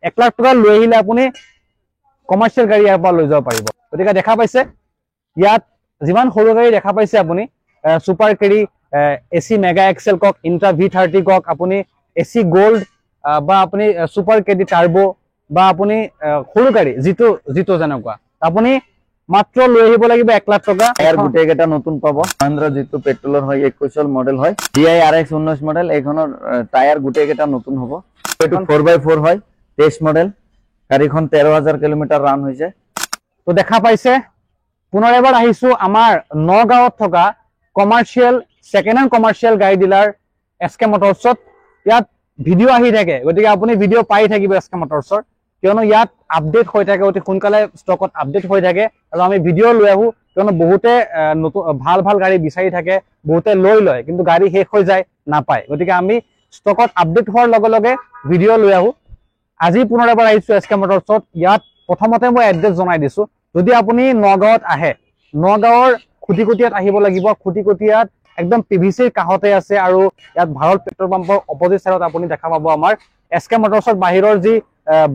1 লাখ টকা লৈ আহিলে আপুনি কমাৰ্চিয়েল গাড়ী ইয়াৰ পৰা লৈ যাব পাৰিব। গতিকে দেখা পাইছে ইয়াত যিমান সৰু গাড়ী দেখা পাইছে আপুনি Super Carry Ace Mega XL কক ইন্ট্ৰা V30 কক আপুনি এসি গোল্ড বা আপুনি সুপাৰ কেৰি টাৰ্বো বা আপুনি সৰু গাড়ী জিটো যেনেকুৱা আপুনি মাত্ৰ লৈ আহিব লাগিব 1 লাখ টকা। টায়াৰ গুটেকেটা নতুন পাব। মহিন্দ্ৰা জিটো পেট্ৰলৰ হয় 21 মডেল হয়। DI RX 19 মডেল এইখনৰ টায়াৰ গুটেকেটা নতুন হ'ব। এটো 4x4 হয় 23 মডেল। গাড়ীখন 13000 কিলোমিটাৰ ৰান হৈছে। তো দেখা পাইছে পুনৰ এবাৰ আহিছো আমাৰ নগাঁৱত থকা কমাৰ্চিয়েল সেকেন্ড হ্যান্ড কমাৰ্চিয়েল গাড়ী ডিলাৰ SK মটৰছত। ইয়াত ভিডিও আহি থাকে গতিকে আপুনি ভিডিও পাই থাকিব SK মটৰছৰ, কিয়নো ইয়াত আপডেট হৈ থাকে অতি সোনকালে ষ্টকত আপডেট হৈ থাকে আৰু আমি ভিডিও লৈ আহো কিয়নো বহুতে নতুন ভাল গাড়ী বিচাৰি থাকে, বহুতে লৈ লয় কিন্তু গাড়ী শেষ হৈ যায় নাপায়। গতিকে আমি ষ্টকত আপডেট হোৱাৰ লগে লগে ভিডিও লৈ আহো। আজি পুনৰ এবাৰ আহিছো SK মটৰছত। ইয়াত প্ৰথমতে মই এড্ৰেছ জনাই দিছো, যদি আপুনি নগাঁৱত আহে নগাঁৱৰ খুটিকটীয়াত আহিব লাগিব। খুটিকটীয়াত একদম PVCৰ কাষতে আছে আৰু ইয়াত ভাৰত পেট্ৰল পাম্পৰ অপজিট সাইডত আপুনি দেখা পাব আমাৰ SK মটৰছৰ বাহিৰৰ যি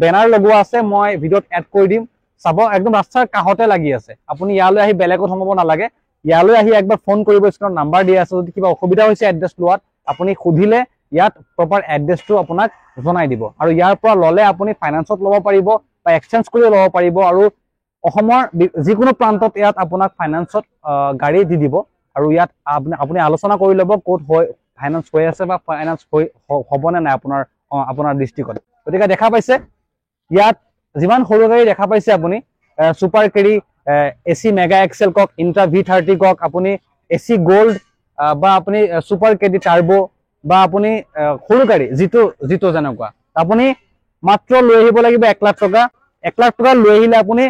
বেনাৰ লগোৱা আছে মই ভিডিওত এড কৰি দিম, চাব একদম ৰাস্তাৰ কাষতে লাগি আছে। আপুনি ইয়ালৈ আহি বেলেগত সোমাব নালাগে, ইয়ালৈ আহি একবাৰ ফোন কৰিব, স্ক্ৰীনত নাম্বাৰ দিয়া আছে। যদি কিবা অসুবিধা হৈছে এড্ৰেছ লোৱাত আপুনি সুধিলে ইয়াত প্ৰপাৰ এড্ৰেছটো আপোনাক জনাই দিব আৰু ইয়াৰ পৰা ললে আপুনি ফাইনান্সত ল'ব পাৰিব বা এক্সচেঞ্জ কৰি ল'ব পাৰিব আৰু অসমৰ যিকোনো প্ৰান্তত ইয়াত আপোনাক ফাইনান্সত গাড়ী দি দিব আৰু ইয়াত আপুনি আলোচনা কৰি ল'ব ক'ত ফাইনান্স হৈ আছে বা ফাইনান্স হ'বনে নাই আপোনাৰ ডিষ্ট্ৰিক্টত। গতিকে দেখা পাইছে ইয়াত যিমান সৰু গাড়ী দেখা পাইছে আপুনি Super Carry Ace Mega XL কক ইন্ট্ৰা V30 কক আপুনি এসি গোল্ড বা আপুনি সুপাৰ কেৰি টাৰ্বো বা আপুনি সৰু গাড়ী জিটো যেনেকুৱা আপুনি মাত্ৰ লৈ আহিব লাগিব 1 লাখ টকা। 1 লাখ টকা লৈ আহিলে আপুনি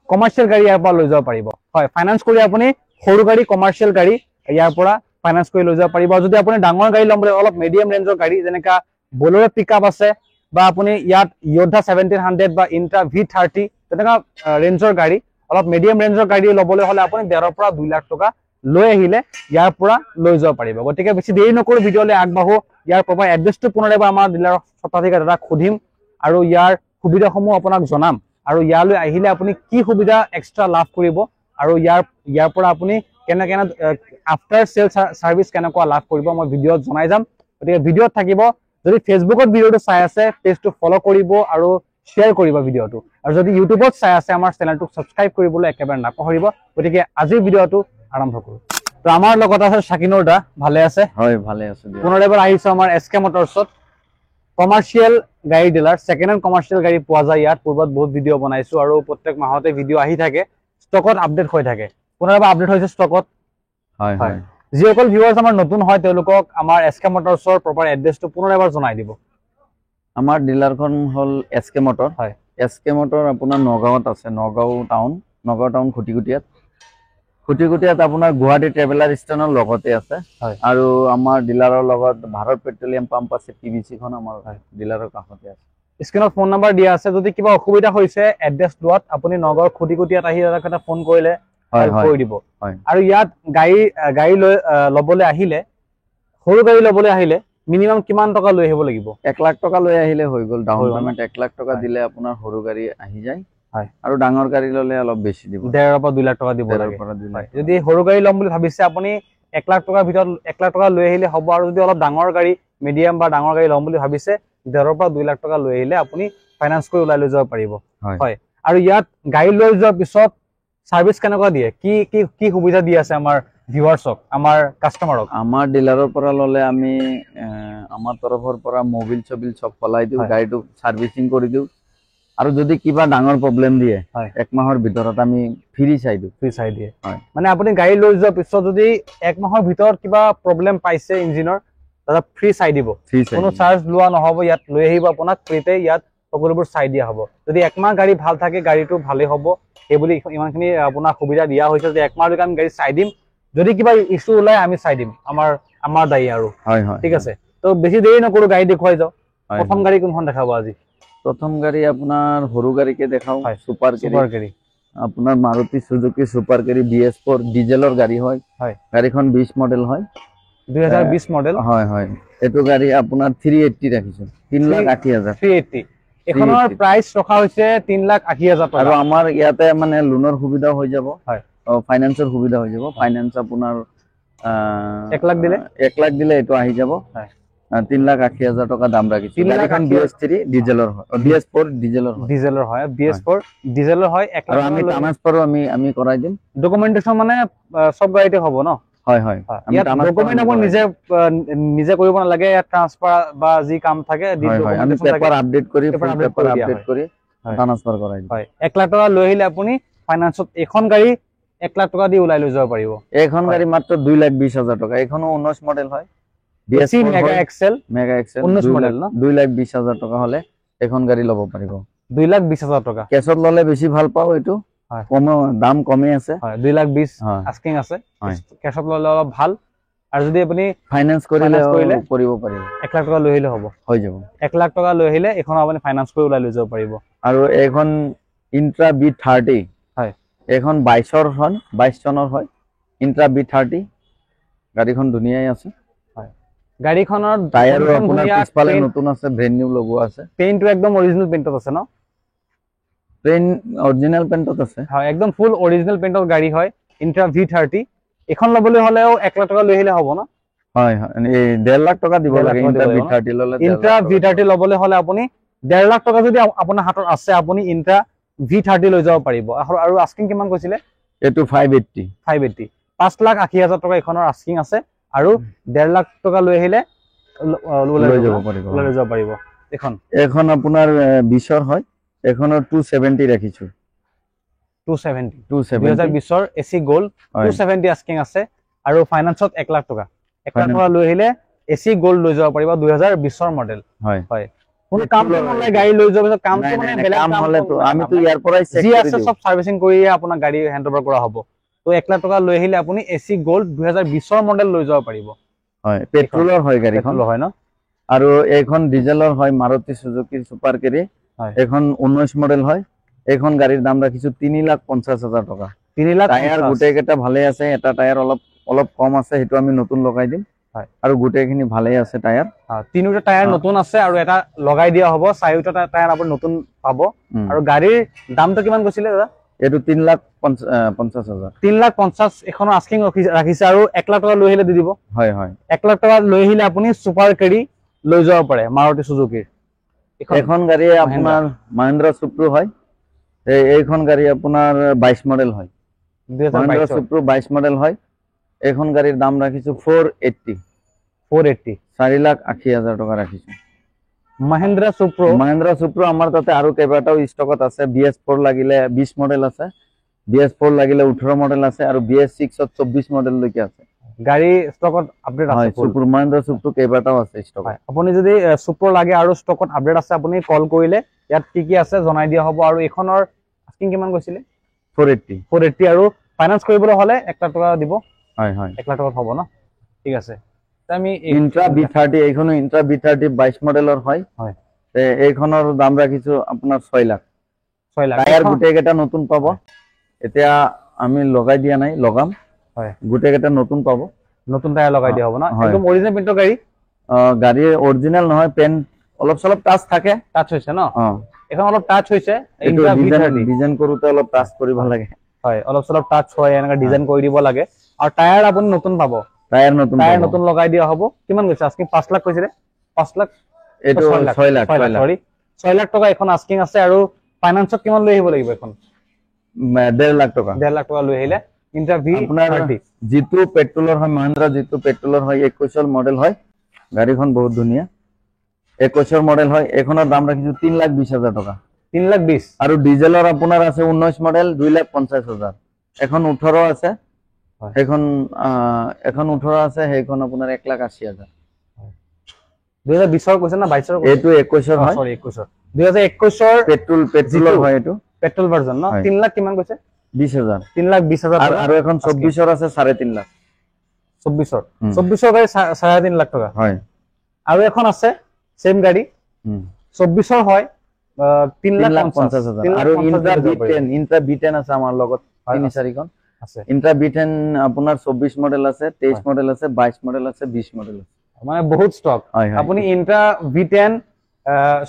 কমাৰ্চিয়েল গাড়ী ইয়াৰ পৰা লৈ যাব পাৰিব। হয়, ফাইনান্স কৰি আপুনি সৰু গাড়ী কমাৰ্চিয়েল গাড়ী ইয়াৰ পৰা ফাইনান্স কৰি লৈ যাব পাৰিব। যদি আপুনি ডাঙৰ গাড়ী ল'ম বুলি অলপ মিডিয়াম ৰেঞ্জৰ গাড়ী যেনেকা বলেৰো পিকআপ আছে বা আপুনি ইয়াত য়োদ্ধা 1700 বা ইন্ট্ৰা V30 তেনেকা ৰেঞ্জৰ গাড়ী অলপ মিডিয়াম ৰেঞ্জৰ গাড়ী ল'বলৈ হ'লে আপুনি 1.5 পৰা 2 লাখ টকা লৈ আহিলে ইয়াৰ পৰা লৈ যাব পাৰিব। গতিকে বেছি দেৰি নকৰি ভিডিঅ'লৈ আগবাঢ়ো। ইয়াৰ প্ৰপাৰ এড্ৰেছটো পুনৰ এবাৰ আমাৰ ডিলাৰৰ স্বত্বাধিকাৰ দাদাক সুধিম আৰু ইয়াৰ সুবিধাসমূহ আপোনাক জনাম আৰু ইয়ালৈ আহিলে আপুনি কি সুবিধা এক্সট্ৰা লাভ কৰিব আৰু ইয়াৰ পৰা আপুনি কেনে আফটাৰ সেল সাৰ্ভিস কেনেকুৱা লাভ কৰিব মই ভিডিঅ'ত জনাই যাম। গতিকে ভিডিঅ'ত থাকিব। যদি ফেচবুকত ভিডিঅ'টো চাই আছে পেজটো ফলো কৰিব আৰু শ্বেয়াৰ কৰিব ভিডিঅ'টো, আৰু যদি ইউটিউবত চাই আছে আমাৰ চেনেলটোক সাবস্ক্ৰাইব কৰিবলৈ একেবাৰে নাপাহৰিব। গতিকে আজিৰ ভিডিঅ'টো আৰম্ভ কৰো। তো আমাৰ লগত আছে শাকিনুৰ দা, ভালে আছে? হয়, ভালে আছে। পুনৰ এবাৰ আহিছো আমাৰ SK মটৰছত কমাৰ্চিয়েল গাড়ী ডিলাৰ। সেকেন্ড হ্যান্ড কমাৰ্চিয়েল গাড়ী পোৱা যায় ইয়াত। পূৰ্বত বহুত ভিডিঅ' বনাইছো আৰু প্ৰত্যেক মাহতে ভিডিঅ' আহি থাকে, ষ্টকত আপডেট হৈ থাকে। পুনৰ এবাৰ আপডেট হৈছে ষ্টকত। হয়, যিসকল ভিউৱাৰ্ছ আমাৰ নতুন হয় তেওঁলোকক আমাৰ SK মটৰছৰ প্ৰপাৰ এড্ৰেছটো পুনৰ এবাৰ জনাই দিব। আমাৰ ডিলাৰখন হ'ল SK মটৰ। হয়, SK মটৰ আপোনাৰ নগাঁৱত আছে, নগাঁও টাউন খুটিকটীয়াত আপোনাৰ গুৱাহাটী ট্ৰেভেলাৰ ষ্টেচনৰ লগতে আছে আৰু আমাৰ ডিলাৰৰ লগত ভাৰত পেট্ৰলিয়াম পাম্প আছে, PVC খন আমাৰ ডিলাৰৰ কাষতে আছে। স্ক্ৰীনত ফোন নাম্বাৰ দিয়া আছে, যদি কিবা অসুবিধা হৈছে এড্ৰেছ লোৱাত আপুনি নগাঁৱৰ খুটিকটীয়াত আহি এটা ফোন কৰিলে কৰি দিব। আৰু ইয়াত গাড়ী ল'বলৈ আহিলে সৰু গাড়ী ল'বলৈ আহিলে মিনিমাম কিমান টকা লৈ আহিব লাগিব? 1 লাখ টকা লৈ আহিলে হৈ গ'ল। ডাউন পেমেন্ট 1 লাখ টকা দিলে আপোনাৰ সৰু গাড়ী আহি যায় আৰু ডাঙৰ গাড়ী ল'লে অলপ বেছি দিব, 1.5 পৰা 2 লাখ টকা দিব লাগে। যদি সৰু গাড়ী ল'ম বুলি ভাবিছে আপুনি 1 লাখ টকাৰ ভিতৰত 1 লাখ টকা লৈ আহিলে হ'ব। আৰু যদি অলপ ডাঙৰ গাড়ী মিডিয়াম বা ডাঙৰ গাড়ী ল'ম বুলি ভাবিছে 1.5 পৰা 2 লাখ টকা লৈ আহিলে আপুনি ফাইনান্স কৰি ওলাই লৈ যাব পাৰিব। হয়, আৰু ইয়াত গাড়ী লৈ যোৱাৰ পিছত সাৰ্ভিস কেনেকুৱা দিয়ে, কি সুবিধা দি আছে আমাৰ ভিউৱাৰ্ছক, আমাৰ কাস্টমাৰক? আমাৰ ডিলাৰৰ পৰা ল'লে আমি আমাৰ তৰফৰ পৰা মোবিল চবিল সব সলাই দিওঁ, গাড়ীটো সাৰ্ভিসিং কৰি দিওঁ আৰু যদি কিবা ডাঙৰ প্ৰব্লেম দিয়ে 1 মাহৰ ভিতৰত আমি ফ্ৰী চাই দিয়ে। মানে আপুনি গাড়ী লৈ যোৱাৰ পিছত যদি 1 মাহৰ ভিতৰত কিবা প্ৰব্লেম পাইছে ইঞ্জিনৰ দাদা ফ্ৰী চাই দিব, কোনো চাৰ্জ লোৱা নহ'ব। ইয়াত লৈ আহিব আপোনাক ফ্ৰীতে, ইয়াত সকলোবোৰ চাই দিয়া হ'ব। যদি 1 মাহ গাড়ী ভাল থাকে গাড়ীটো ভালেই হ'ব সেইবুলি ইমানখিনি আপোনাক সুবিধা দিয়া হৈছে যে 1 মাহলৈকে আমি গাড়ী চাই দিম, যদি কিবা ইস্যু ওলাই আমি চাই দিম, আমাৰ দায়ী আৰু। ঠিক আছে, তো বেছি দেৰি নকৰো গাড়ী দেখুৱাই যাও। প্ৰথম গাড়ী কোনখন দেখাব আজি? প্ৰথম গাড়ী আপোনাৰ সৰু গাড়ীকে দেখাও, সুপাৰ কেৰি। আপোনাৰ Maruti Suzuki super carry BS4 ডিজেলৰ গাড়ী হয়। গাড়ীখন 20 মডেল হয়, 2020 মডেল। হয়, এইটো গাড়ী আপোনাৰ 380 ৰাখিছো, 3,80,000। এখনৰ প্ৰাইস ৰখা হৈছে 3,80,000 টকা আৰু আমাৰ ইয়াতে মানে লোনৰ সুবিধা হৈ যাব হয় ফাইনান্সৰ সুবিধা হৈ যাব ফাইনান্স আপোনাৰ 1 লাখ দিলে 1 লাখ দিলে এটো আহি যাব হয় 3,80,000 টকা দাম ৰাখিছো গাড়ীখন 3,80,000 BS3 ডিজেলৰ হয় BS4 ডিজেলৰ হয় ডিজেলৰ হয় BS4 ডিজেলৰ হয় 1 আৰু লাখ আমি ট্ৰান্সফাৰো আমি কৰাই দিম ডকুমেন্টেশন মানে সব গাড়ীতে হ'ব ন হয় হয় ইয়াত ডকুমেন্ট আপুনি নিজে কৰিব নালাগে ইয়াত ট্ৰান্সফাৰ বা যি কাম থাকে আমি পেপাৰ আপডেট কৰি ট্ৰান্সফাৰ কৰাই দিম হয় 1 লাখ টকা লৈ আহিলে আপুনি ফাইনান্সত এখন গাড়ী 1 লাখ টকা দি ওলাই লৈ যাব পাৰিব এখন গাড়ী মাত্ৰ 2,20,000 টকা এখনো 19 মডেল হয় BS4 মেগা এক্সেল 19 মডেল ন 2,20,000 টকা হলে এখন গাড়ী ল'ব পাৰিব 2,20,000 টকা কেছত ললে বেছি ভাল পাও এটো কম দাম কমে আছে হয় 2,20,000 আস্কিং আছে কেছত ললে অলপ ভাল আৰু যদি আপুনি ফাইনান্স কৰিলে কৰিব পাৰিব 1 লাখ টকা লৈ আহিলে হ'ব হৈ যাব 1 লাখ টকা লৈ আহিলে এখন আপুনি ফাইনান্স কৰি ওলাই লৈ যাব পাৰিব আৰু এখন ইন্ট্ৰা B30 হয় এখন 22 চনৰ হয় ইন্ট্ৰা B30 গাড়ীখন ধুনীয়াই আছে গাড়ীখনৰ টায়াৰ আপোনাৰ পিছফালে নতুন আছে ব্ৰেন্ড নিউ লগোৱা আছে পেইন্টটো একদম অৰিজিনাল পেইন্টত আছে ন পেইন্ট অৰিজিনাল পেইন্টত আছে হয় একদম ফুল অৰিজিনাল পেইন্টৰ গাড়ী হয় ইন্ট্ৰা V30 এখন লবলৈ হলেও 1 লাখ টকা লৈ আহিলে হ'ব ন হয় হয় এই 1.5 লাখ টকা দিব লাগে ইন্ট্ৰা V30 ললে ইন্ট্ৰা V30 লবলৈ হলে আপুনি 1.5 লাখ টকা যদি আপোনাৰ হাতত আছে আপুনি ইন্ট্ৰা V30 লৈ যাব পাৰিব আৰু আস্কিং কিমান কৈছিলে এটো 580 5,80,000 টকা এখনৰ আস্কিং আছে আৰু 1.5 লাখ টকা লৈ আহিলে লৈ যাব পাৰিব এখন আপোনাৰ 20ৰ হয় এখনৰ 270 ৰাখিছো 270 2020ৰ এসি গোল্ড 270 আস্কিং আছে আৰু ফাইনান্সত 1 লাখ টকা 1 লাখ টকা লৈ আহিলে এসি গোল্ড লৈ যাব পাৰিব 2020ৰ মডেল হয় হয় কোন কাম নহলে গাড়ী লৈ যাব কামটো মানে বেলেগ কাম হলে তো আমি তো ইয়াৰ পৰাই চেক কৰি দিম সব সাৰ্ভিসিং কৰি আপোনাৰ গাড়ী হেণ্ডওভাৰ কৰা হ'ব তো 1 লাখ টকা লৈ আহিলে আপুনি এসি গোল্ড 2020ৰ মডেল লৈ যাব পাৰিব হয় পেট্ৰলৰ হয় গাড়ীখন হয় ন আৰু এইখন ডিজেলৰ হয় মাৰুতি সুজুকি সুপাৰ কেৰি এখন 19 মডেল হয় এখন গাড়ীৰ দাম ৰাখিছো 3,50,000 টকা 3,50,000 টায়াৰ গুটেকেটা ভালে আছে এটা টায়াৰ অলপ কম আছে হেতু আমি নতুন লগাই দিম হয় আৰু গুটেখিনি ভালে আছে টায়াৰ তিনিটা টায়াৰ নতুন আছে আৰু এটা লগাই দিয়া হ'ব চাৰিটা টায়াৰ আপুনি নতুন পাব আৰু গাড়ীৰ দামটো কিমান কৈছিলে দাদা এটো 3,50,000 3,50,000 এখনৰ আস্কিং ৰাখিছে আৰু 1 লাখ টকা লৈ আহিলে দি দিব হয় হয় 1 লাখ টকা লৈ আহিলে আপুনি সুপাৰ কেৰি লৈ যাব পাৰে মাৰুতি সুজুকিৰ এখন গাড়ী আপোনাৰ মহিন্দ্ৰা সুপ্ৰো হয় এইখন গাড়ী আপোনাৰ 22 মডেল হয় মহিন্দ্ৰা সুপ্ৰো 22 মডেল হয় এখন গাড়ীৰ দাম ৰাখিছো 480 4,80,000 টকা ৰাখিছো মহিন্দ্ৰা সুপ্ৰো আমাৰ তাতে আৰু কেইবাটাও ষ্টকত আছে BS4 লাগিলে 20 মডেল আছে BS4 লাগিলে 18 মডেল আছে আৰু BS6 ত 24 মডেল লৈকে আছে গাড়ী ষ্টকত আপডেট আছে সুপ্ৰো মহিন্দ্ৰা সুপ্ৰো কেইবাটাও আছে ষ্টকত আপুনি যদি সুপ্ৰো লাগে আৰু ষ্টকত আপডেট আছে আপুনি কল কৰিলে ইয়াত কি আছে জনাই দিয়া হ'ব আৰু এখনৰ আস্কিং কিমান কৈছিলে 480 আৰু ফাইনান্স কৰিবলৈ হলে 1 লাখ টকা দিব হয় হয় 1 লাখ টকা হ'ব ন ঠিক আছে আমি ইন্ট্ৰা B30 এইখনো ইন্ট্ৰা B30 22 মডেলৰ হয় হয় এইখনৰ দাম ৰাখিছো আপোনাৰ 6 লাখ টায়াৰ গুটেকেটা নতুন পাব এতিয়া আমি লগাই দিয়া নাই লগাম হয় গুটেকেটা নতুন পাব নতুন টায়াৰ লগাই দিয়া হ'ব না একদম অৰিজিনাল পেইন্টৰ গাড়ী গাড়ী অৰিজিনাল নহয় পেন অলপ সলপ টাচ থাকে টাচ হৈছে ন এখন অলপ টাচ হৈছে ইন্ট্ৰা B30 ডিজাইন কৰোতে অলপ টাচ কৰিব লাগে হয় অলপ সলপ টাচ হয় এনেকা ডিজাইন কৰি দিব লাগে আৰু টায়াৰ আপুনি নতুন পাব টায়াৰ নতুন লগাই দিয়া হ'ব কিমান কৈছে আস্কিং 5 লাখ কৈছিলে 5 লাখ এটো 6 লাখ সৰি 6 লাখ টকা এখন আস্কিং আছে আৰু ফাইনান্সত কিমান লৈ আহিব লাগিব এখন 1.5 লাখ টকা 1.5 লাখ টকা লৈ আহিলে ইন্ট্ৰা V30 জিতু পেট্ৰলৰ হয় মহিন্দ্ৰা জিতু পেট্ৰলৰ হয় 21 মডেল হয় গাড়ীখন বহুত ধুনীয়া 21 মডেল হয় এখনৰ দাম ৰাখিছো 3,20,000 টকা 3,20,000 আৰু ডিজেলৰ আপোনাৰ আছে 19 মডেল 2,50,000 এখন 18 আছে এখন 18 আছে সেইখন আপোনাৰ 1,80,000 2020 ৰ কৈছে না 22 ৰ এটো 21 হয় সৰি 21 2021 ৰ পেট্ৰলৰ হয় এটো পেট্ৰল ভাৰ্জন ন 3 লাখ কিমান কৈছে 20,000 3,20,000 আৰু এখন 24 ৰ আছে 3.5 লাখ 24 ৰ গাড়ী 3.5 লাখ টকা হয় আৰু এখন আছে সেম গাড়ী 24 ৰ হয় 3,50,000 আৰু ইন্ট্ৰা B10 আছে আমাৰ লগত 3-4খন আছে ইন্ট্ৰা B10 আপোনাৰ 24 মডেল আছে 23 মডেল আছে 22 মডেল আছে 20 মডেল আছে মানে বহুত ষ্টক আপুনি ইন্ট্ৰা V10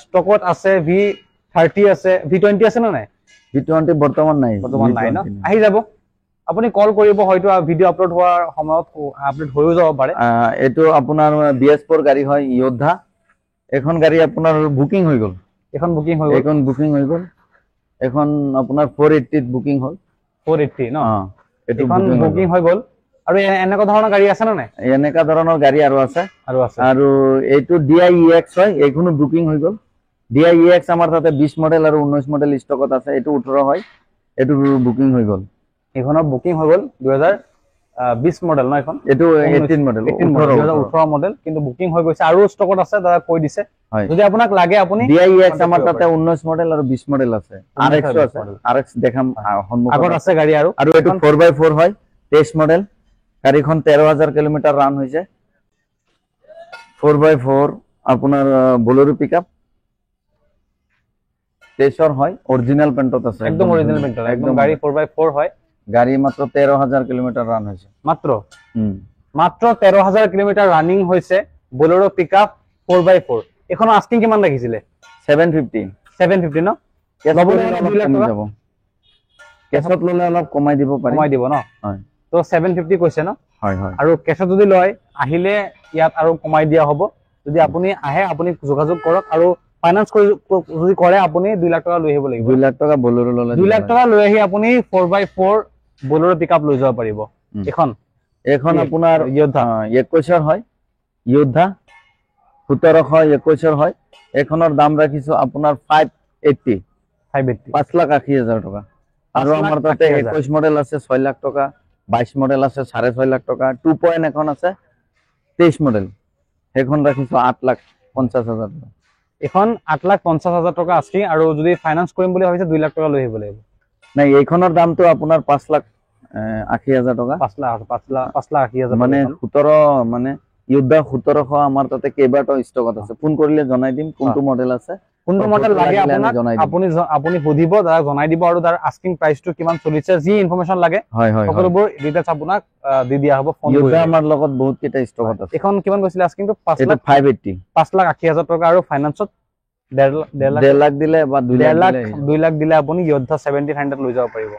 ষ্টকত আছে 30 আছে, V20 আছে নে নাই? V20 বৰ্তমান নাই ন, আহি যাব। আপুনি কল কৰিব, হয়তো ভিডিঅ' আপলোড হোৱাৰ সময়ত আপলোড হৈও যাব পাৰে। এইটো আপোনাৰ BS4 গাড়ী হয়, য়োদ্ধা। এখন গাড়ী আপোনাৰ বুকিং হৈ গ'ল। এখন বুকিং হৈ গ'ল। এখন আপোনাৰ 480 বুকিং হ'ল। 480 ন, এইখন বুকিং হৈ গ'ল। আৰু এনেকুৱা ধৰণৰ গাড়ী আছে নে নাই? এনেকুৱা ধৰণৰ গাড়ী আৰু আছে। আৰু এইটো DI EX হয়, এইখনো বুকিং হৈ গ'ল। DI EX আমাৰ তাতে 20 মডেল আৰু 19 মডেল ষ্টকত আছে। এইটো 18 হয়, এইটো বুকিং হৈ গ'ল। এইখনৰ বুকিং হৈ গ'ল 2020 মডেল ন, এখন এইটো 18 মডেল 2018 মডেল, কিন্তু বুকিং হৈ গৈছে আৰু ষ্টকত আছে, দাদা কৈ দিছে। যদি আপোনাক লাগে আপুনি DI EX আমাৰ তাতে 19 মডেল আৰু 20 মডেল আছে। RX আছে, RX দেখাম আগত আছে গাড়ী। আৰু এইটো 4x4 হয়, 23 মডেল। গাড়ীখন 13,000 কিলোমিটাৰ ৰান হৈছে। 4x4 আপোনাৰ বলেৰো পিকআপ 23 হয়, অৰিজিনাল পেণ্টত আছে, একদম অৰিজিনাল পেণ্টত, একদম গাড়ী 4x4 হয়। গাড়ী মাত্ৰ 13,000 কিলোমিটাৰ ৰান হৈছে। মাত্ৰ 13,000 কিলোমিটাৰ ৰানিং হৈছে, বলেৰো পিকআপ 4x4। এখন আস্কিং কিমান লাগিছিলে? 750 ন? কেছত ল'লে অলপ কমাই দিব পাৰি, কমাই দিব ন? হয়, তো 750 কৈছে ন? হয় হয়। আৰু কেছত যদি লয়, আহিলে ইয়াত আৰু কমাই দিয়া হ'ব। যদি আপুনি আহে, আপুনি যোগাযোগ কৰক। আৰু ফাইনান্স যদি কৰে, আপুনি 2 লাখ টকা লৈ আহিব লাগিব। 2 লাখ টকা বলেৰো ল'লে 2 লাখ টকা লৈ আহি আপুনি 4x4 বলেৰো পিকআপ লৈ যাব পাৰিব। এখন আপোনাৰ য়োদ্ধা 21 হয়, য়োদ্ধা 1721 হয়। এখনৰ দাম ৰাখিছো আপোনাৰ 580 5,80,000 টকা। আৰু আমাৰ তাতে 21 মডেল আছে 6 লাখ টকা, 22 মডেল আছে 6.5 লাখ টকা, 2 এখন আছে 23 মডেল, সেইখন ৰাখিছো 8,50,000 টকা। এখন 8,50,000 টকা আছে। আৰু যদি ফাইনান্স কৰিম বুলি ভাবিছে 2 লাখ টকা লৈ আহিব লাগিব। নাই, এইখনৰ দামটো আপোনাৰ 5,80,000 টকা। 5,80,000 মানে 17, মানে য়োদ্ধা 1700 আমাৰ তাতে কেইবাটাও ষ্টকত আছে। ফোন কৰিলে জনাই দিম কোনটো মডেল আছে, কোনটো মডেল লাগে আপোনাক। আপুনি সুধিব, দাদা জনাই দিব। আৰু তাৰ আস্কিং প্ৰাইসটো কিমান চলিছে, যি ইনফৰমেশন লাগে সকলোবোৰ ডিটেইলছ আপোনাক দি দিয়া হ'ব। ফোন কৰি আমাৰ লগত বহুত কেইটা ষ্টকত আছে। এখন কিমান কৈছিলে আস্কিংটো? 5,80,000 টকা। আৰু ফাইনান্সত 1.5 লাখ দিলে বা 2 লাখ দিলে আপুনি য়োদ্ধা 1700 লৈ যাব পাৰিব।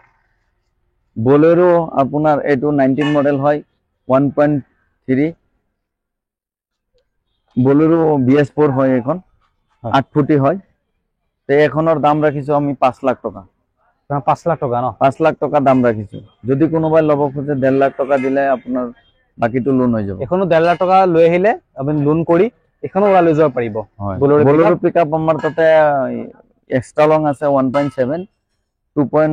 বলেৰো আপোনাৰ এইটো 19 মডেল হয়, 1.3 বলেৰো BS4 হয়। এখন 8 ফুটি হয়। এখনৰ দাম ৰাখিছো আমি 5 লাখ টকা। 5 লাখ টকা ন? 5 লাখ টকা দাম ৰাখিছো। যদি কোনোবাই ল'ব খোজে 1.5 লাখ টকা দিলে আপোনাৰ বাকিটো লোন হৈ যাব। এখনো 1.5 লাখ টকা লৈ আহিলে আপুনি লোন কৰি এখনো ওলাই লৈ যাব পাৰিব। বলেৰো পিকআপ আমাৰ তাতে এক্সট্ৰা লং আছে 1.7, 2.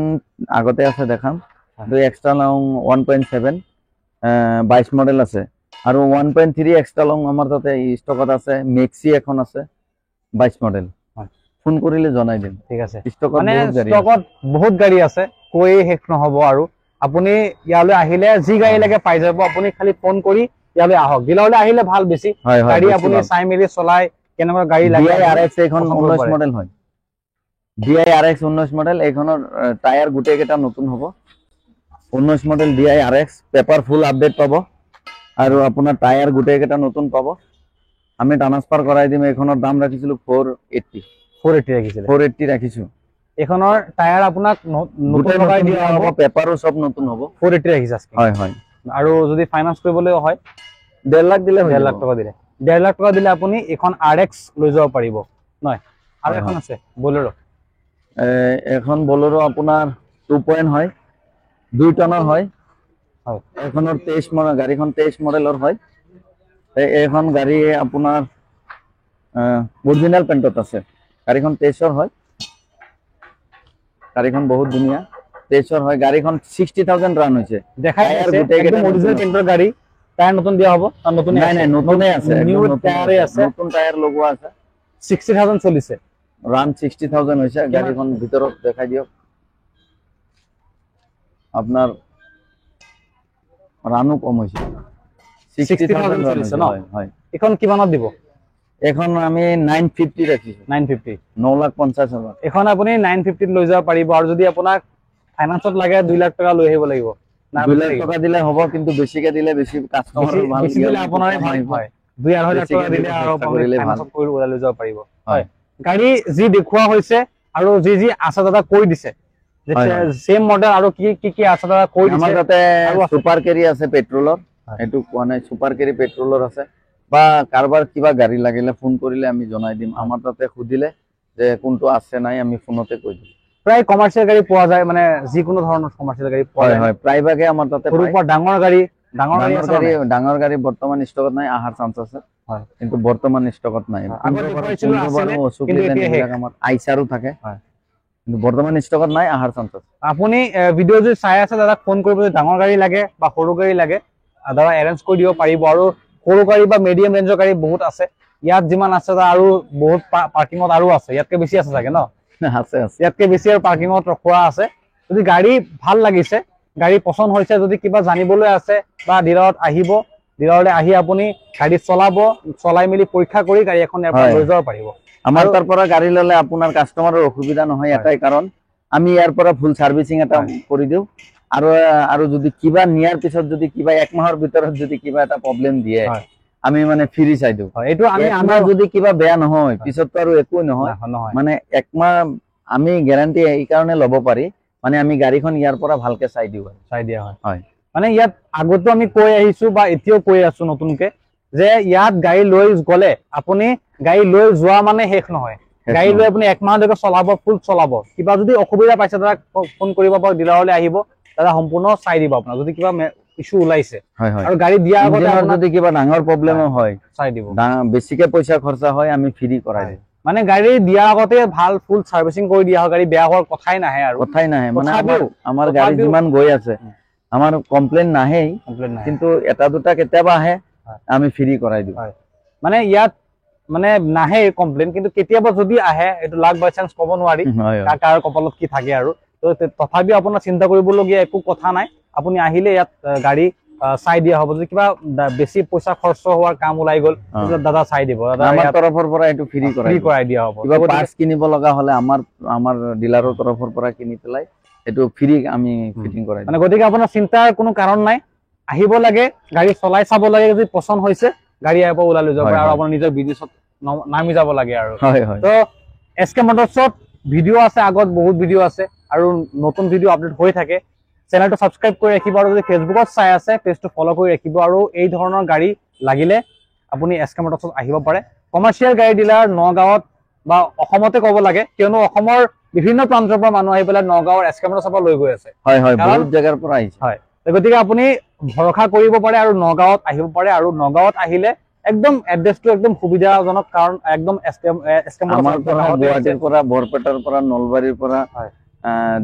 আগতে আছে দেখাম। এক্সট্ৰা লং 1.7 22 মডেল আছে। আৰু 1.3 এক্সট্ৰা লং আমাৰ তাতে ষ্টকত আছে। মেক্সি এখন আছে 22 মডেল। ফোন কৰিলে জনাই দিম। ঠিক আছে। মানে ষ্টকত বহুত গাড়ী আছে, কৈ শেষ নহব। আৰু আপুনি ইয়ালৈ আহিলে যি গাড়ী লাগে পাই যাব। আপুনি খালি ফোন কৰি ইয়ালৈ আহক। ডিলাৰলৈ আহিলে ভাল, বেছি গাড়ী আপুনি চাই মেলি চলাই কেনেকুৱা গাড়ী লাগে। DI RX এখন 19 মডেল হয়। DI RX 19 model. এইখনৰ টায়াৰ গোটেই কেইটা নতুন হ'ব। 19 model DI RX, paper full update পাব। আৰু আপোনাৰ টায়াৰ গোটেই কেইটা নতুন পাব। আমি ট্ৰান্সফাৰ কৰাই দিম। এইখনৰ দাম ৰাখিছিলো 480 ৰাখিছো। এইখনৰ টায়াৰ আপোনাক নতুন লগাই দিয়া হ'ব, পেপাৰো সব নতুন হ'ব। 480 ৰাখিছে। হয় হয়। আৰু যদি ফাইনান্স কৰিবলৈ হয় 1.5 লাখ দিলে, 1.5 লাখ টকা দিলে, 1.5 লাখ টকা দিলে আপুনি এখন RX লৈ যাব পাৰিব নহয়। আৰু এখন আছে বলেৰো। এখন বলেৰো আপোনাৰ 2. হয়, 2 টনৰ হয়। এখনৰ 23 মডেল, গাড়ীখন 23 মডেলৰ হয়। এইখন গাড়ী আপোনাৰ অৰিজিনাল পেণ্টত আছে। গাড়ীখন 23 হয়। গাড়ীখন বহুত ধুনীয়া, 23 হয়। গাড়ীখন 60,000 ৰান হৈছে। দেখাই আছে একদম অৰিজিনাল পেণ্টৰ গাড়ী। টায়াৰ নতুন দিয়া হ'ব। নতুন নাই, নাই, নতুনে আছে, নিউ টায়াৰে আছে, নতুন টায়াৰ লগোৱা আছে। 60,000 চলিছে, ৰান 60,000 হৈছে। গাড়ীখন ভিতৰত দেখাই দিয়ক। আপোনাৰ ৰানো কম হৈছে, 60,000 চলিছে ন? হয়। এখন কিমানত দিব? এখন আমি 950 ৰাখিছো। 9,50,000। এখন আপুনি 950 লৈ যাব পাৰিব। আৰু যদি আপোনাক ফাইনান্সত লাগে 2 লাখ টকা লৈ আহিব লাগিব। 2 লাখ টকা দিলে হ'ব, কিন্তু বেছিকে দিলে বেছি কাস্টমাৰৰ ভাল, বেছি দিলে আপোনাৰে ভাল হয়। 2-2.5 লাখ টকা দিলে আৰু ফাইনান্সত কৰি ওলাই লৈ যাব পাৰিব। হয়, গাড়ী যি দেখুওৱা হৈছে আৰু যি আছে দাদা কৈ দিছে সেম মডেল আৰু কি আছে দাদা কৈ দিছে আমাৰ তাতে সুপাৰ কেৰি আছে পেট্ৰলৰ এটো কোৱা নাই সুপাৰ কেৰি পেট্ৰলৰ আছে বা কাৰবাৰ কিবা গাড়ী লাগিলে ফোন কৰিলে আমি জনাই দিম আমাৰ তাতে খুদিলে যে কোনটো আছে নাই আমি ফোনতে কৈ দিম প্ৰায় কমাৰ্চিয়েল গাড়ী পোৱা যায় মানে যিকোনো ধৰণৰ কমাৰ্চিয়েল গাড়ী পোৱা যায় হয় প্ৰায়ভাগে আমাৰ তাতে ডাঙৰ গাড়ী বৰ্তমান ষ্টকত নাই আহাৰ চান্স আছে হয় কিন্তু বৰ্তমান ষ্টকত নাই আমাৰ আইচাৰো থাকে হয় কিন্তু বৰ্তমান ষ্টকত নাই আহাৰ চান্স আছে আপুনি ভিডিও যদি চাই আছে দাদা ফোন কৰিব ডাঙৰ গাড়ী লাগে বা সৰু গাড়ী লাগে দাদা এৰেঞ্জ কৰি দিব পাৰিব আৰু সৰু গাড়ী বা মিডিয়াম ৰেঞ্জৰ গাড়ী বহুত আছে ইয়াত যিমান আছে আৰু বহুত পাৰ্কিঙত আৰু আছে ইয়াতকে বেছি আছে চাগে ন আছে ইয়াতকে বেছি আৰু পাৰ্কিঙত ৰখোৱা আছে যদি গাড়ী ভাল লাগিছে গাড়ী পছন্দ হৈছে যদি কিবা জানিবলৈ আছে বা ডিলাৰত আহিব ডিলাৰলৈ আহি আপুনি গাড়ী চলাই মেলি পৰীক্ষা কৰি গাড়ী এখন ইয়াৰ পৰা লৈ যাব পাৰিব আমাৰ তাৰ পৰা গাড়ী ললে আপোনাৰ কাস্টমাৰৰ অসুবিধা নহয় এটাই কাৰণ আমি ইয়াৰ পৰা ফুল সাৰ্ভিসিং এটা কৰি দিও আৰু যদি কিবা নিয়াৰ পিছত যদি কিবা এক মাহৰ ভিতৰত যদি কিবা এটা প্ৰবলেম দিয়ে আমি মানে ফ্ৰী চাই দিও এইটো আমি আমাৰ যদি কিবা বেয়া নহয় পিছত আৰু একো নহয় মানে এক মাহ আমি গ্যাৰান্টি এই কাৰণে ল'ব পাৰি মানে আমি গাড়ীখন ইয়াৰ পৰা ভালকে চাই দিয়া হয় মানে ইয়াত আগতো আমি কৈ আহিছো বা এতিয়াও কৈ আছো নতুনকে যে ইয়াত গাড়ী লৈ গলে আপুনি গাড়ী লৈ যোৱা মানে শেষ নহয় গাড়ী লৈ আপুনি এক মাহলৈকে চলাব ফুল চলাব কিবা যদি অসুবিধা পাইছে দাদা ফোন কৰিব বা ডিলাৰলৈ আহিব দাদা সম্পূৰ্ণ চাই দিব আপোনাক যদি কিবা ইস্যু ওলাইছে আৰু গাড়ী দিয়া আগতে যদি কিবা ডাঙৰ প্ৰবলেম হয় চাই দিব বেছিকে পইচা খৰচা হয় আমি ফ্ৰী কৰাই দিম মানে গাড়ী দিয়া আগতে ভাল ফুল সাৰ্ভিসিং কৰি দিয়া হয় গাড়ী বেয়া হোৱাৰ কথাই নাহে মানে আমাৰ গাড়ী যিমান গৈ আছে আমাৰ কমপ্লেইন নাহেই কিন্তু এটা দুটা কেতিয়াবা আহে আমি ফ্ৰী কৰাই দিম মানে ইয়াত মানে নাহে কমপ্লেইন কিন্তু কেতিয়াবা যদি আহে এটো লাক বাই চান্স কব নোৱাৰি কাৰ কপালত কি থাকে আৰু তো তথাপি আপোনাৰ চিন্তা কৰিবলগীয়া একো কথা নাই আপুনি আহিলে ইয়াত গাড়ী চাই দিয়া হ'ব যদি কিবা বেছি পইচা খৰচ হোৱাৰ কাম ওলাই গ'ল দাদা চাই দিব দাদা আমাৰ তৰফৰ পৰা এটো ফ্ৰী কৰাই দিয়া হ'ব কিবা পাৰ্টস কিনিব লগা হলে আমাৰ ডিলাৰৰ তৰফৰ পৰা কিনি পেলাই এটো ফ্ৰী আমি ফিটিং কৰাই মানে গতিকে আপোনাৰ চিন্তাৰ কোনো কাৰণ নাই আহিব লাগে গাড়ী চলাই চাব লাগে যদি পছন্দ হৈছে গাড়ী ইয়াৰ পৰা ওলাই লৈ যাব আৰু আপোনাৰ নিজৰ বিজনেছত নামি যাব লাগে আৰু তো এসকে মোটৰছত ভিডিও আছে আগত বহুত ভিডিও আছে আৰু নতুন ভিডিও আপডেট হৈ থাকে চেনেলটো সাবস্ক্ৰাইব কৰি ৰাখিব আৰু যদি ফেসবুকত চাই আছে পেজটো ফলো কৰি ৰাখিব আৰু এই ধৰণৰ গাড়ী লাগিলে আপুনি এসকে মোটৰছত আহিব পাৰে কমাৰ্চিয়েল গাড়ী ডিলাৰ নগাঁৱত বা অসমতে ক'ব লাগে কিয়নো অসমৰ বিভিন্ন প্ৰান্তৰ পৰা মানুহ আহি পেলাই নগাঁৱৰ এসকে মোটৰছৰ পৰা লৈ গৈ আছে বহুত জায়গাৰ পৰা আহিছে গতিকে আপুনি ভৰসা কৰিব পাৰে আৰু নগাঁৱত আহিব পাৰে আৰু নগাঁৱত আহিলে একদম এড্ৰেছটো একদম সুবিধাজনক কাৰণ একদম এসকে মোটৰছৰ গুৱাহাটীৰ পৰা বৰপেটাৰ পৰা নলবাৰীৰ পৰা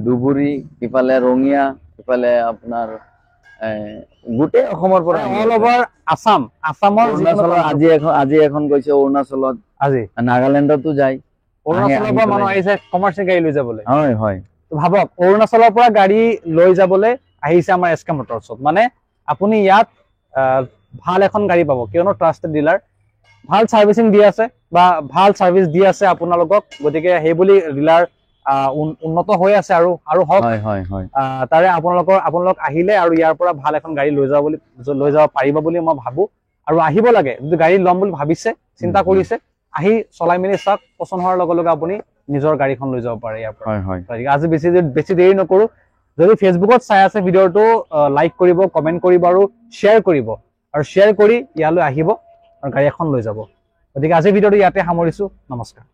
দুবুৰী ইফালে ৰঙিয়া ইফালে আপোনাৰ গোটেই অসমৰ পৰা অল ওভাৰ আসামৰ আজি এখন গৈছে অৰুণাচলত আজি নাগালেণ্ডতো যায় অৰুণাচলৰ পৰা মানুহ আহিছে কমাৰ্চিয়েল গাড়ী লৈ যাবলৈ হয় ভাবক অৰুণাচলৰ পৰা গাড়ী লৈ যাবলৈ আহিছে আমাৰ এসকে মোটৰছত মানে আপুনি ইয়াত ভাল এখন গাড়ী পাব কিয়নো ট্ৰাষ্টেড ডিলাৰ ভাল সাৰ্ভিসিং দি আছে বা ভাল সাৰ্ভিস দি আছে আপোনালোকক গতিকে সেই বুলি ডিলাৰ উন্নত হৈ আছে আৰু হক তাৰে আপোনালোক আহিলে আৰু ইয়াৰ পৰা ভাল এখন গাড়ী লৈ যাব পাৰিব বুলি মই ভাবো আৰু আহিব লাগে যদি গাড়ী ল'ম বুলি ভাবিছে চিন্তা কৰিছে আহি চলাই মেলি চাওক পছন্দ হোৱাৰ লগে লগে আপুনি নিজৰ গাড়ীখন লৈ যাব পাৰে ইয়াৰ পৰা আজি বেছি দেৰি নকৰো যদি ফেসবুকত চাই আছে ভিডিওটো লাইক কৰিব কমেন্ট কৰিব আৰু শ্বেয়াৰ কৰিব আৰু শ্বেয়াৰ কৰি ইয়ালৈ আহিব আৰু গাড়ী এখন লৈ যাব গতিকে আজি ভিডিওটো ইয়াতে সামৰিছো নমস্কাৰ